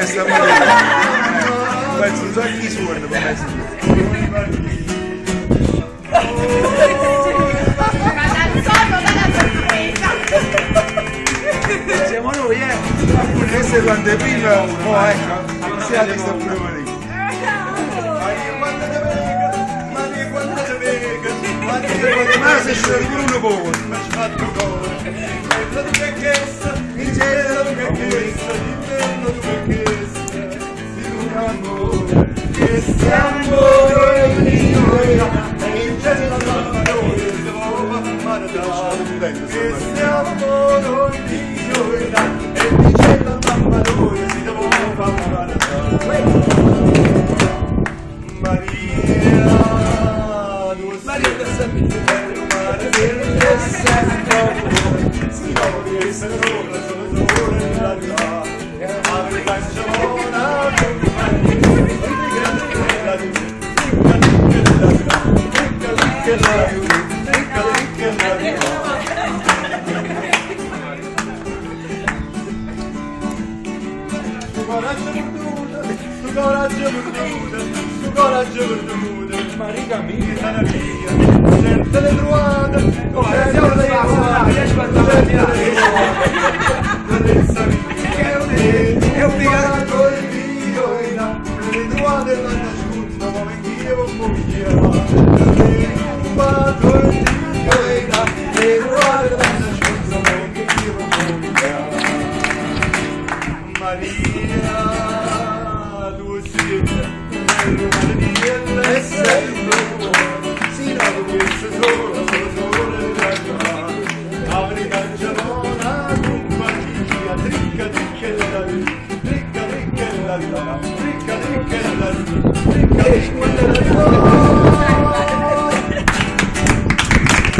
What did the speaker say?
questa materia. Penso un sacco di suoni per me. Siamo noi, questa è l'anteprima, ecco, siate questa prima lì. Ma se c'è uno poco. Marica mia, gente le truate, siamo le è obbligato il Dio e le truate l'hanno giunto, ma venire un via, rubato il Dio e le truate l'hanno giunto, ma venire un via. Maria, tu sei Tricca,